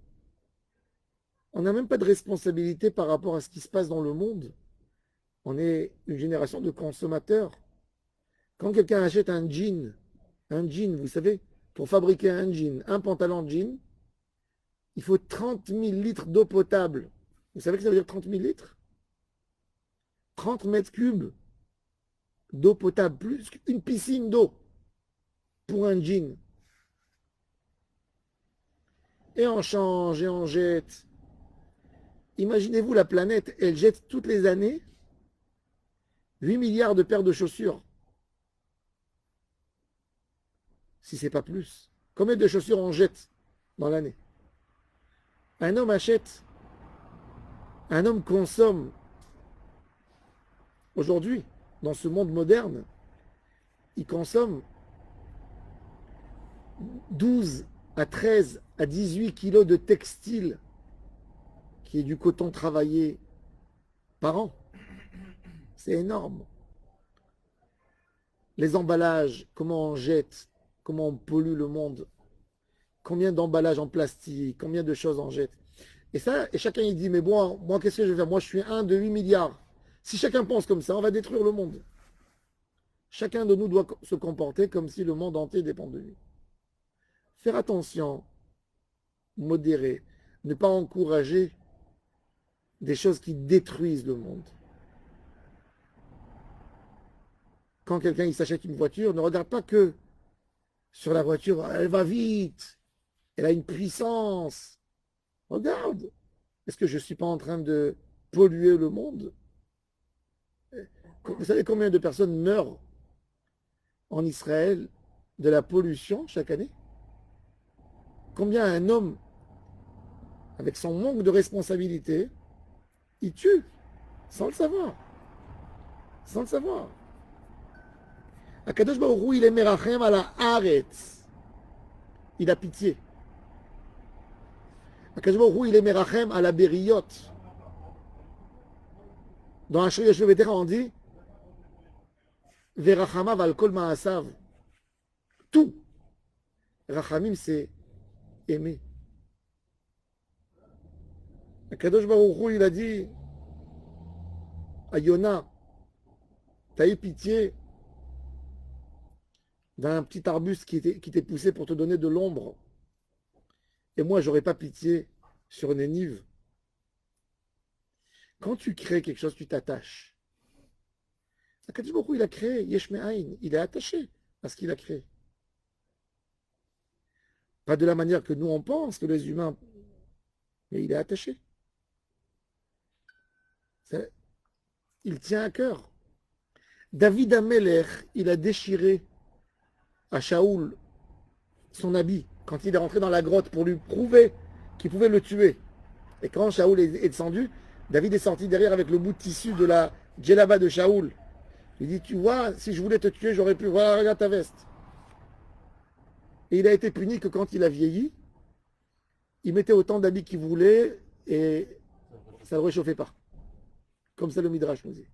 On n'a même pas de responsabilité par rapport à ce qui se passe dans le monde. On est une génération de consommateurs. Quand quelqu'un achète un jean, vous savez, pour fabriquer un jean, un pantalon de jean, il faut 30 000 litres d'eau potable. Vous savez ce que ça veut dire 30 000 litres? 30 mètres cubes d'eau potable, plus qu'une piscine d'eau pour un jean. Et on change et on jette. Imaginez-vous la planète, elle jette toutes les années 8 milliards de paires de chaussures. Si ce n'est pas plus. Combien de chaussures on jette dans l'année? Un homme achète, un homme consomme. Aujourd'hui, dans ce monde moderne, il consomme 12 à 13 à 18 kilos de textile, qui est du coton travaillé par an. C'est énorme. Les emballages, comment on jette, comment on pollue le monde, combien d'emballages en plastique, combien de choses on jette. Et ça, et chacun il dit, mais bon, moi qu'est-ce que je vais faire? Moi je suis un de 8 milliards. Si chacun pense comme ça, on va détruire le monde. Chacun de nous doit se comporter comme si le monde entier dépend de lui. Faire attention, modérer, ne pas encourager des choses qui détruisent le monde. Quand quelqu'un il s'achète une voiture, ne regarde pas que sur la voiture, elle va vite, elle a une puissance. Regarde, est-ce que je ne suis pas en train de polluer le monde? Vous savez combien de personnes meurent en Israël de la pollution chaque année? Combien un homme, avec son manque de responsabilité, il tue sans le savoir? Sans le savoir. Akadosh Baruch Hu, il est merachem à la haaretz. Il a pitié. Akadosh Baruch Hu, il est merachem à la beriyot. Dans Asher Yoshev Betera, on dit Verachamav al kol ma'asav. Tout. Rachamim, c'est aimer. Akadosh Baruch Hu, il a dit à Yona, t'as eu pitié d'un petit arbuste qui t'est poussé pour te donner de l'ombre. Et moi, j'aurais pas pitié sur Nénive. Quand tu crées quelque chose, tu t'attaches. Akadosh Baruch Hu, il a créé Yesh Me'ain. Il est attaché à ce qu'il a créé. Pas de la manière que nous on pense, que les humains, mais il est attaché. Il tient à cœur. David Amelech, il a déchiré à Shaoul son habit quand il est rentré dans la grotte pour lui prouver qu'il pouvait le tuer. Et quand Shaoul est descendu, David est sorti derrière avec le bout de tissu de la djellaba de Shaoul. Il dit, tu vois, si je voulais te tuer, j'aurais pu. Voilà, regarde ta veste. Et il a été puni que quand il a vieilli, il mettait autant d'habits qu'il voulait et ça ne le réchauffait pas. Comme ça le Midrash nous dit.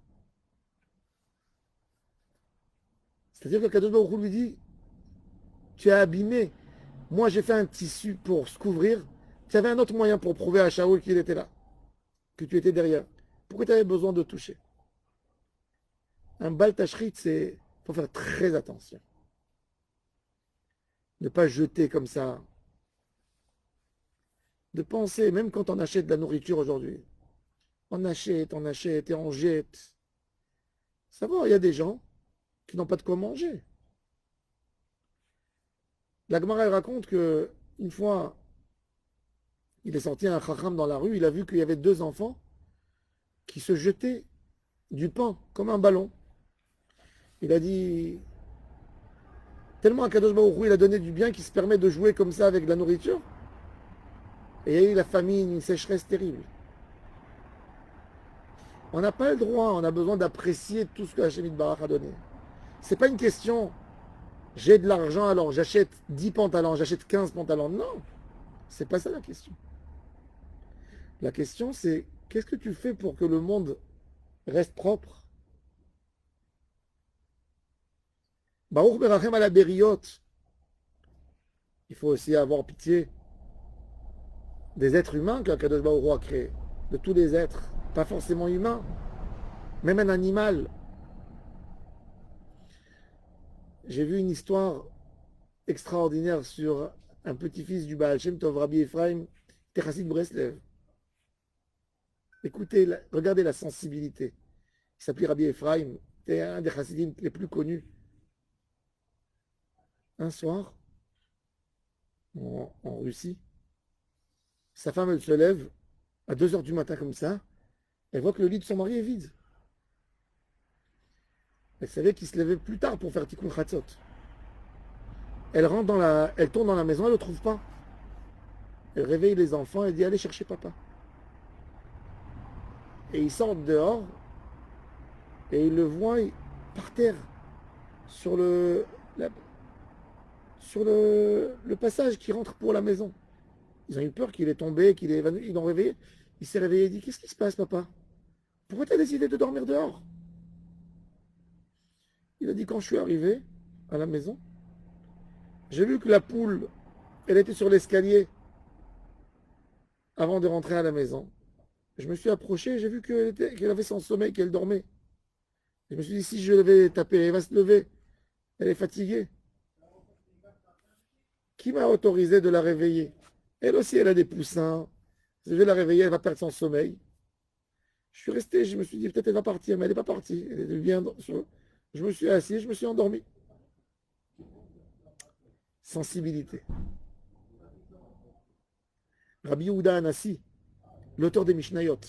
C'est-à-dire que Kadosh Baruch Hu lui dit, tu as abîmé. Moi j'ai fait un tissu pour se couvrir. Tu avais un autre moyen pour prouver à Shaoul qu'il était là, que tu étais derrière. Pourquoi tu avais besoin de toucher? Un bal tachrit, c'est... Il faut faire très attention. Ne pas jeter comme ça. De penser, même quand on achète de la nourriture aujourd'hui, on achète et on jette. Ça va, il y a des gens qui n'ont pas de quoi manger. La Gemara raconte que une fois, il est sorti un chacham dans la rue, il a vu qu'il y avait deux enfants qui se jetaient du pain comme un ballon. Il a dit, tellement à Kadosh Baruch Hu, il a donné du bien qui se permet de jouer comme ça avec de la nourriture. Et il y a eu la famine, une sécheresse terrible. On n'a pas le droit, on a besoin d'apprécier tout ce que Hachem Yitbarach a donné. C'est pas une question, j'ai de l'argent alors j'achète 10 pantalons, j'achète 15 pantalons. Non, c'est pas ça la question. La question c'est, qu'est-ce que tu fais pour que le monde reste propre? Baruch Berachem à la Bériot. Il faut aussi avoir pitié des êtres humains qu'Akadosh Baruch Hu a créés, de tous les êtres, pas forcément humains, même un animal. J'ai vu une histoire extraordinaire sur un petit-fils du Baal Shem Tov, Rabbi Ephraim, Chassid Breslev. Écoutez, regardez la sensibilité. Il s'appelait Rabbi Ephraim, c'était un des chassidim les plus connus. Un soir, en Russie, sa femme, elle se lève à 2 heures du matin comme ça, elle voit que le lit de son mari est vide. Elle savait qu'il se levait plus tard pour faire Tikkun Chatzot. Elle tourne dans la maison, elle ne le trouve pas. Elle réveille les enfants, elle dit allez chercher papa. Et ils sortent dehors et ils le voient par terre sur le passage qui rentre pour la maison. Ils ont eu peur qu'il est tombé, qu'il est évanoui. Ils l'ont réveillé. Il s'est réveillé et dit qu'est-ce qui se passe papa? Pourquoi tu as décidé de dormir dehors? Il a dit quand je suis arrivé à la maison, j'ai vu que la poule, elle était sur l'escalier avant de rentrer à la maison. Je me suis approché, j'ai vu qu'elle avait son sommeil, qu'elle dormait. Je me suis dit, si je vais taper, elle va se lever. Elle est fatiguée. Qui m'a autorisé de la réveiller? Elle aussi, elle a des poussins. Je vais la réveiller, elle va perdre son sommeil. Je suis resté, je me suis dit, peut-être elle va partir, mais elle n'est pas partie. Elle est bien je me suis assis, je me suis endormi. Sensibilité. Rabbi Yehuda Anassi, l'auteur des Mishnayot.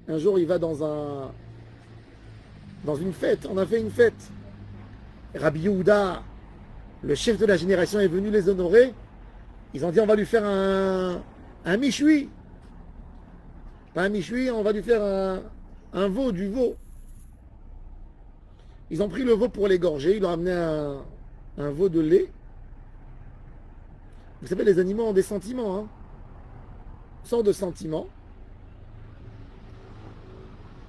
Un jour, il va dans une fête. On a fait une fête. Rabbi Yehuda, le chef de la génération, est venu les honorer. Ils ont dit on va lui faire un michui. Pas un michui, on va lui faire un veau, du veau. Ils ont pris le veau pour l'égorger. Ils lui ont amené un veau de lait. Vous savez, les animaux ont des sentiments. Hein. Une sorte de sentiments.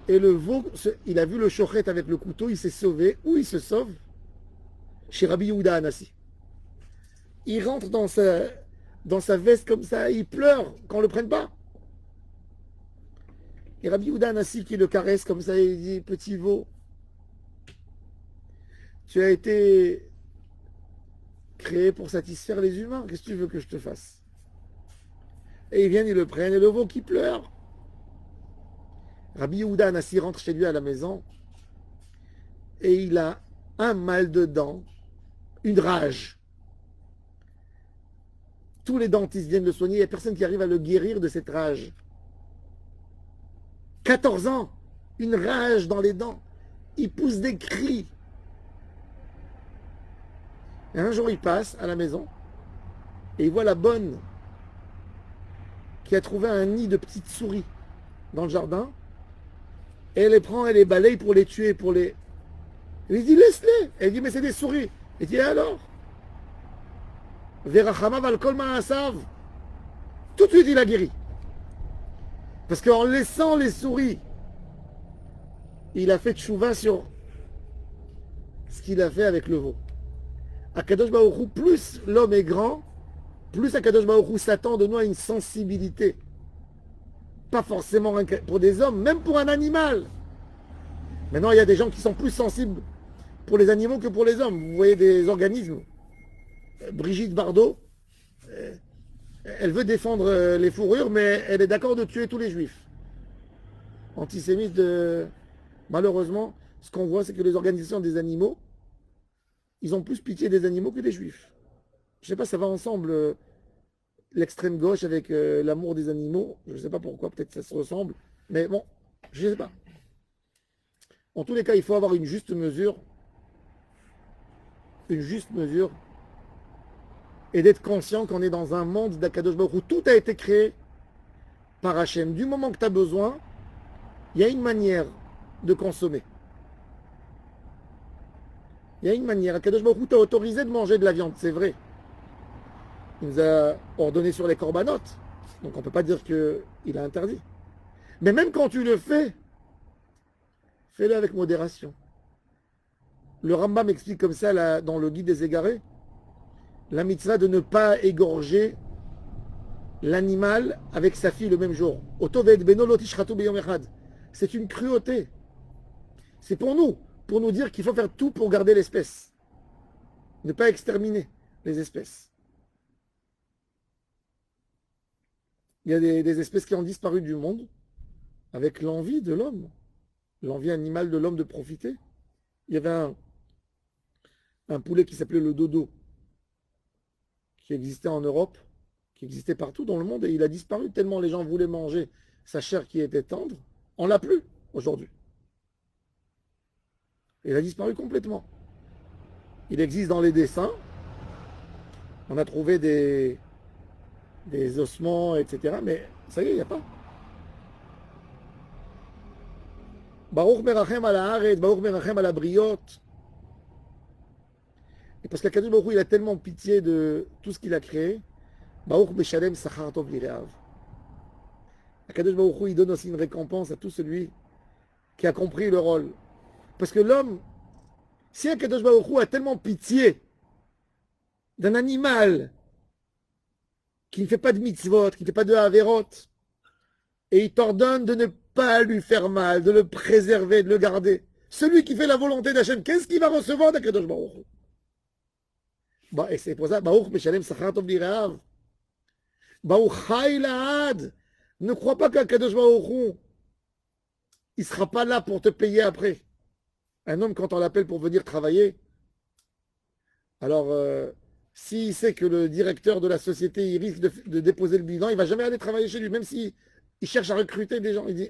Et le veau, il a vu le shochet avec le couteau, il s'est sauvé. Où il se sauve? Chez Rabbi Yehuda Anassi. Il rentre dans sa veste comme ça, il pleure qu'on ne le prenne pas. Et Rabbi Yehuda Anassi qui le caresse comme ça, il dit, petit veau, tu as été créé pour satisfaire les humains, qu'est-ce que tu veux que je te fasse? Et ils viennent, ils le prennent, et le veau qui pleure. Rabbi Yehuda Anassi rentre chez lui à la maison, et il a un mal de dents, une rage. Tous les dentistes viennent le soigner, il n'y a personne qui arrive à le guérir de cette rage. 14 ans, une rage dans les dents. Il pousse des cris. Et un jour, il passe à la maison et il voit la bonne qui a trouvé un nid de petites souris dans le jardin. Et elle les prend, elle les balaye pour les tuer, Il dit, laisse-les. Elle dit, mais c'est des souris. Il dit, et alors? Verachama valkol ma'asav. Tout de suite, il a guéri. Parce qu'en laissant les souris, il a fait tchouva sur ce qu'il a fait avec le veau. Akadosh Baruch Hu, plus l'homme est grand, plus Akadosh Baruch Hu s'attend de nous à une sensibilité. Pas forcément pour des hommes, même pour un animal. Maintenant, il y a des gens qui sont plus sensibles pour les animaux que pour les hommes. Vous voyez des organismes. Brigitte Bardot, elle veut défendre les fourrures, mais elle est d'accord de tuer tous les juifs. Antisémite, malheureusement, ce qu'on voit, c'est que les organisations des animaux, ils ont plus pitié des animaux que des juifs. Je ne sais pas, ça va ensemble, l'extrême gauche avec l'amour des animaux. Je ne sais pas pourquoi, peut-être ça se ressemble. Mais bon, je ne sais pas. En tous les cas, il faut avoir une juste mesure. Une juste mesure. Et d'être conscient qu'on est dans un monde d'Akadosh Baruch Hu où tout a été créé par Hachem. Du moment que tu as besoin, il y a une manière de consommer. Il y a une manière. Akadosh Baruch Hu t'a autorisé de manger de la viande, c'est vrai. Il nous a ordonné sur les corbanotes. Donc on ne peut pas dire qu'il a interdit. Mais même quand tu le fais, fais-le avec modération. Le Rambam explique comme ça dans le guide des égarés, la mitzvah de ne pas égorger l'animal avec sa fille le même jour. C'est une cruauté. C'est pour nous dire qu'il faut faire tout pour garder l'espèce. Ne pas exterminer les espèces. Il y a des espèces qui ont disparu du monde avec l'envie de l'homme, l'envie animale de l'homme de profiter. Il y avait un poulet qui s'appelait le dodo, qui existait en Europe, qui existait partout dans le monde, et il a disparu tellement les gens voulaient manger sa chair qui était tendre. On l'a plus aujourd'hui. Il a disparu complètement. Il existe dans les dessins. On a trouvé des ossements, etc. Mais ça y est, il n'y a pas. Baruch merachem ala haaretz, Baruch merachem ala briot. Et parce qu'Akadosh Baruch Hu, il a tellement pitié de tout ce qu'il a créé. Baruch meshalem sachar tov lireav. Akadosh Baruch Hu, il donne aussi une récompense à tout celui qui a compris le rôle. Parce que l'homme, si Akadosh Baruch Hu a tellement pitié d'un animal qui ne fait pas de mitzvot, qui ne fait pas de averot, et il t'ordonne de ne pas lui faire mal, de le préserver, de le garder. Celui qui fait la volonté d'Hachem, qu'est-ce qu'il va recevoir d'Akadosh Baruch Hu? Bah, et c'est pour ça, Baruch Meshalem Sachar Tov Lireav. Baruch Chai Lahad. Ne crois pas qu'Akadosh Baruch Hu, il ne sera pas là pour te payer après. Un homme, quand on l'appelle pour venir travailler, alors s'il sait que le directeur de la société il risque de déposer le bilan, il ne va jamais aller travailler chez lui, même s'il cherche à recruter des gens. Il dit,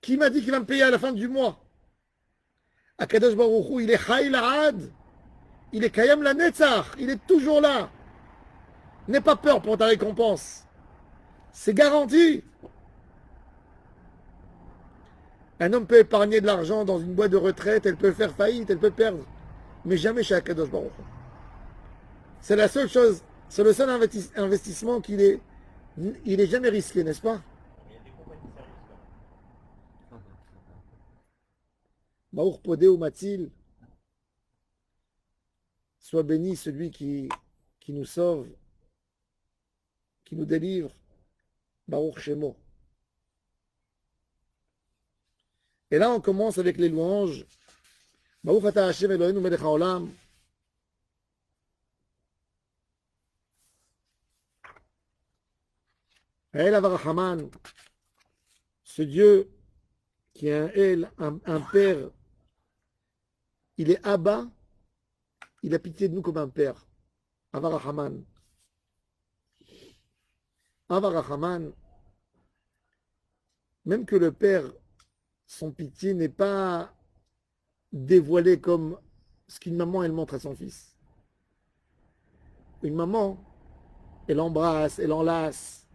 qui m'a dit qu'il va me payer à la fin du mois? Akadosh Baruch Hu, il est Chai Lahad. Il est Kayam la Netzach. Il est toujours là. N'aie pas peur pour ta récompense. C'est garanti. Un homme peut épargner de l'argent dans une boîte de retraite, elle peut faire faillite, elle peut perdre. Mais jamais chez Akadosh Baruch Hu. C'est la seule chose, c'est le seul investissement il est jamais risqué, n'est-ce pas? Il y a des compagnies de services là. Baruch Podé ou Matil. Sois béni celui qui nous sauve, qui nous délivre. Baruch Shemo. Et là, on commence avec les louanges. Baruch ata Hashem Eloheinu melech haolam. El Avarachaman. Ce Dieu qui est un El, un Père, il est Abba. Il a pitié de nous comme un père. Avarachaman. Avarachaman. Même que le père, son pitié n'est pas dévoilée comme ce qu'une maman, elle montre à son fils. Une maman, elle embrasse, elle enlace.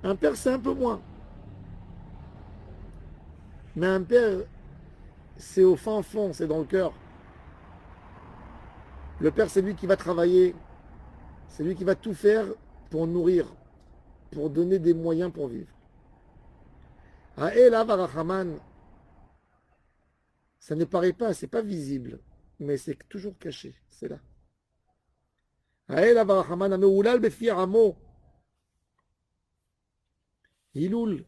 Un père, c'est un peu moins. Mais un père, c'est au fin fond, c'est dans le cœur. Le père, c'est lui qui va travailler, c'est lui qui va tout faire pour nourrir, pour donner des moyens pour vivre. Ha'el Avarachaman, ça ne paraît pas, c'est pas visible, mais c'est toujours caché, c'est là. Ha'el Avarachaman, Ameulal Befi Amo, Hilul,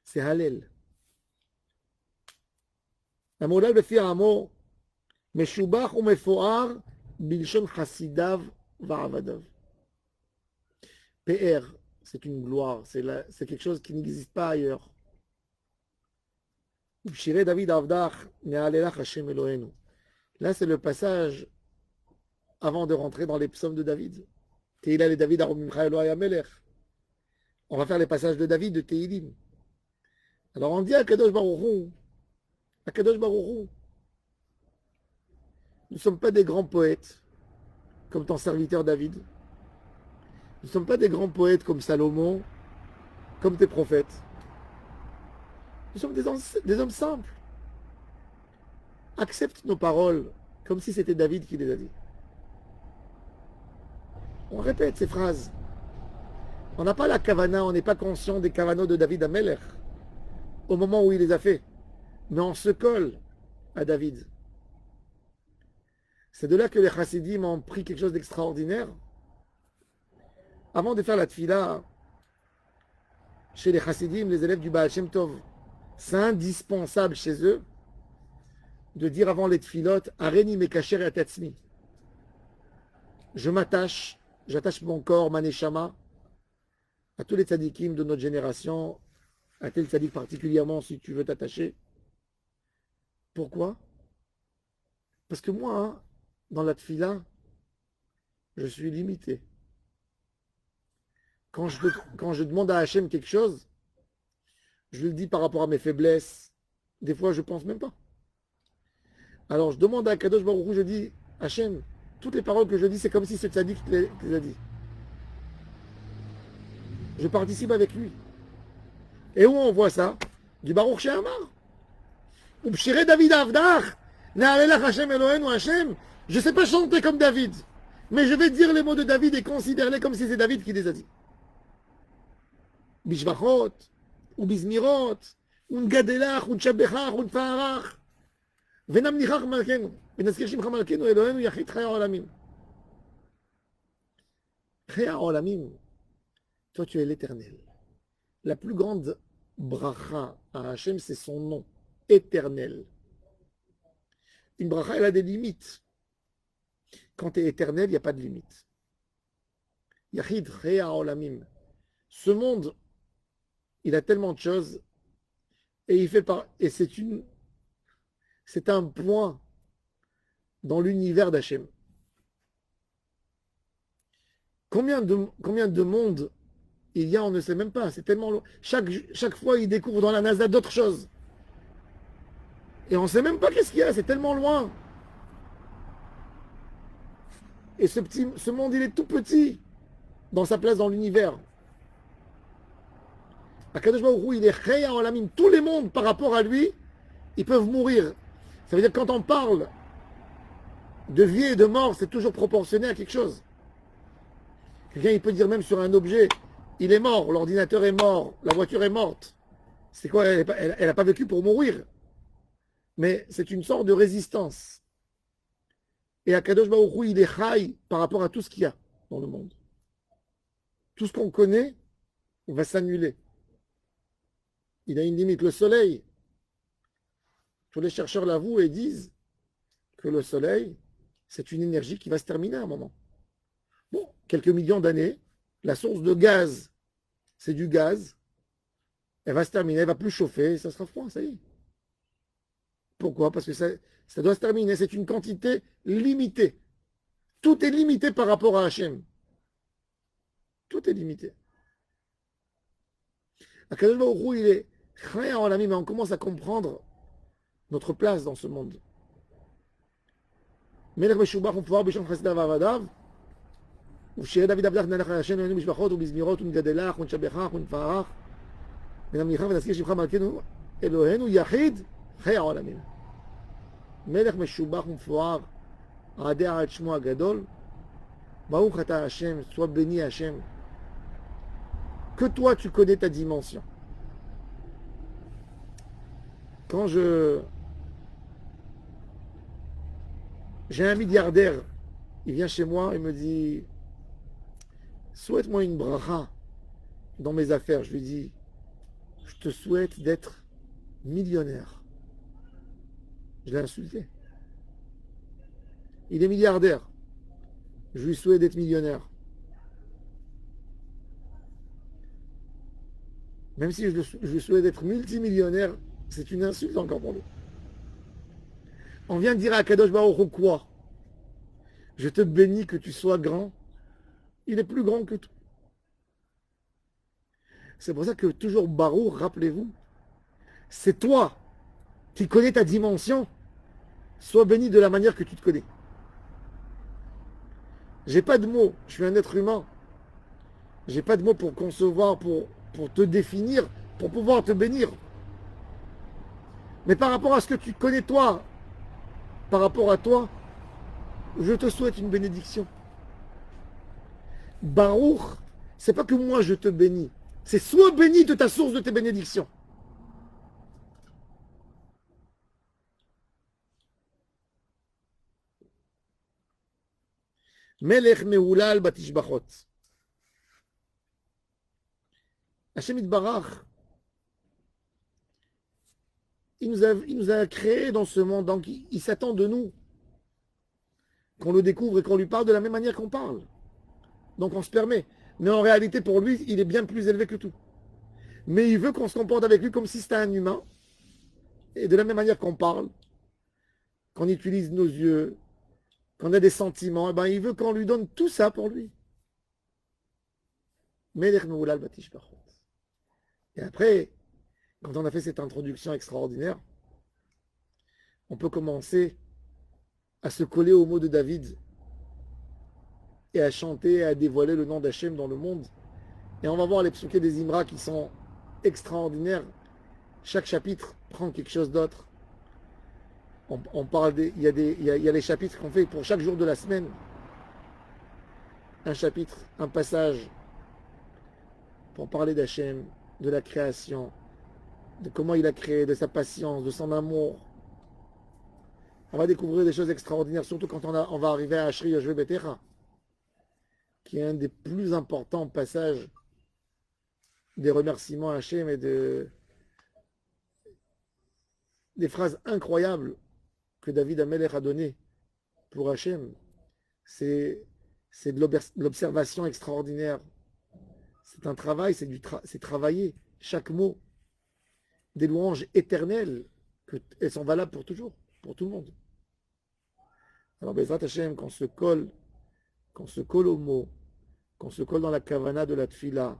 c'est Halel. המהולל בפי עמו, משובח ומפואר בלשון חסידיו ועבדיו. PR, c'est une gloire, c'est quelque chose qui n'existe pas ailleurs. ובשירי דוד עבדך נעללך השם אלוהינו. Là, c'est le passage avant de rentrer dans les psaumes de David. Tehillah le David aromimcha Elohai Amelech. On va faire les passages de David de Tehillim. Alors on dit à Kadosh Baruch Hu, Akadosh Baruch Hu. Nous ne sommes pas des grands poètes comme ton serviteur David. Nous ne sommes pas des grands poètes comme Salomon, comme tes prophètes. Nous sommes des hommes simples. Accepte nos paroles comme si c'était David qui les a dit. On répète ces phrases. On n'a pas la kavana, on n'est pas conscient des kavanos de David Amelech au moment où il les a fait. Mais on se colle à David. C'est de là que les chassidim ont pris quelque chose d'extraordinaire. Avant de faire la tfila, chez les chassidim, les élèves du Baal Shem Tov, c'est indispensable chez eux de dire avant les tfilotes, Areni mekacher et atatzmi. Je m'attache, j'attache mon corps, ma neshama, à tous les tzadikim de notre génération, à tel tzadik particulièrement si tu veux t'attacher. Pourquoi? Parce que moi, hein, dans la tfila, je suis limité. Quand je demande à Hachem quelque chose, je le dis par rapport à mes faiblesses. Des fois, je ne pense même pas. Alors, je demande à Kadosh Baruch Hu, je dis, Hachem, toutes les paroles que je dis, c'est comme si c'est Tzadik qui les a dit. Je participe avec lui. Et où on voit ça? Du Baruch She'amar. Ou B'shirei David Avdach. Na'alelach Hachem Elohenu Hachem. Je ne sais pas chanter comme David. Mais je vais dire les mots de David et considérer-les comme si c'est David qui les a dit. Bishvachot, ou Bizmirot, ou Ngadelach, ou Nshabechach, ou Nfarach. ונמניחך מלכנו, ונזכיר שמך מלכנו, אלוהינו יחיד חיי העולמים. חיי העולמים, toi tu es l'éternel. La plus grande bracha à Hachem, c'est son nom, éternel. Une bracha, elle a des limites. Quand tu es éternel, il n'y a pas de limite. Yachid חיי העולמים. Ce monde, il a tellement de choses, et c'est un point dans l'univers d'Hachem. Combien de mondes il y a, on ne sait même pas. C'est tellement loin. Chaque fois, il découvre dans la NASA d'autres choses. Et on ne sait même pas qu'est-ce qu'il y a. C'est tellement loin. Et ce monde, il est tout petit dans sa place dans l'univers. Akadosh Baruch Hu, il est Chaya Olamim. Tous les mondes, par rapport à lui, ils peuvent mourir. Ça veut dire que quand on parle de vie et de mort, c'est toujours proportionné à quelque chose. Quelqu'un, il peut dire même sur un objet, il est mort, l'ordinateur est mort, la voiture est morte. C'est quoi? Elle n'a pas vécu pour mourir. Mais c'est une sorte de résistance. Et Akadosh Baruch Hu, il est Chai par rapport à tout ce qu'il y a dans le monde. Tout ce qu'on connaît va s'annuler. Il a une limite. Le soleil, tous les chercheurs l'avouent et disent que le soleil, c'est une énergie qui va se terminer à un moment. Bon, quelques millions d'années, la source de gaz, c'est du gaz, elle va se terminer, elle ne va plus chauffer, ça sera froid, ça y est. Pourquoi? Parce que ça doit se terminer, c'est une quantité limitée. Tout est limité par rapport à Hachem. Tout est limité. Akadosh Baruch Hu, il est Chaya Olamim, mais on commence à comprendre notre place dans ce monde. Melech Meshubach Umfuar Bishon Chasidav Avadav, ובשירי דוד עבדך נלך להשם אלוהינו בשבחות ובזמירות ונגדלך ונשבחך ונפארך ונמליכה ונזכיר שמך מלכנו אלוהינו יחיד חיי העולמים. מלך משובח ומפואר, עדה עד שמו הגדול, ברוך אתה השם, sois béni Hachem. Que toi tu connais ta dimension. Quand j'ai un milliardaire, il vient chez moi et me dit souhaite-moi une bracha dans mes affaires. Je lui dis, je te souhaite d'être millionnaire. Je l'ai insulté. Il est milliardaire. Je lui souhaite d'être millionnaire. Même si je lui souhaite d'être multimillionnaire, c'est une insulte encore pour lui. On vient de dire à Kadosh Baruch Hu quoi? Je te bénis que tu sois grand. Il est plus grand que tout. C'est pour ça que toujours Baruch, rappelez-vous, c'est toi qui connais ta dimension. Sois béni de la manière que tu te connais. J'ai pas de mots, je suis un être humain. J'ai pas de mots pour concevoir, pour te définir, pour pouvoir te bénir. Mais par rapport à ce que tu connais toi, par rapport à toi, je te souhaite une bénédiction. Baruch, c'est pas que moi je te bénis, c'est sois béni de ta source de tes bénédictions. Melech meulal batishbachot. Hachem Itbarach, il nous a créés dans ce monde, donc il s'attend de nous qu'on le découvre et qu'on lui parle de la même manière qu'on parle. Donc on se permet. Mais en réalité, pour lui, il est bien plus élevé que tout. Mais il veut qu'on se comporte avec lui comme si c'était un humain. Et de la même manière qu'on parle, qu'on utilise nos yeux, qu'on a des sentiments, eh ben, il veut qu'on lui donne tout ça pour lui. Et après, quand on a fait cette introduction extraordinaire, on peut commencer à se coller au mot de David et à chanter et à dévoiler le nom d'Hachem dans le monde. Et on va voir les psuké des Imra qui sont extraordinaires. Chaque chapitre prend quelque chose d'autre. On parle il y a les chapitres qu'on fait pour chaque jour de la semaine. Un chapitre, un passage pour parler d'Hachem, de la création, de comment il a créé, de sa patience, de son amour. On va découvrir des choses extraordinaires, surtout quand on va arriver à Ashri Yoshve Betecha, qui est un des plus importants passages des remerciements à Hachem et des phrases incroyables que David Amelech a données pour Hachem. C'est de l'observation extraordinaire. C'est un travail, c'est travailler chaque mot. Des louanges éternelles, elles sont valables pour toujours, pour tout le monde. Alors, Bezrat Hachem, qu'on se colle au mot, qu'on se colle dans la kavana de la tfila,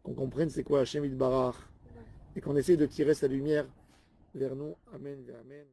qu'on comprenne c'est quoi Hachem Itbarach, et qu'on essaie de tirer sa lumière vers nous. Amen, amen.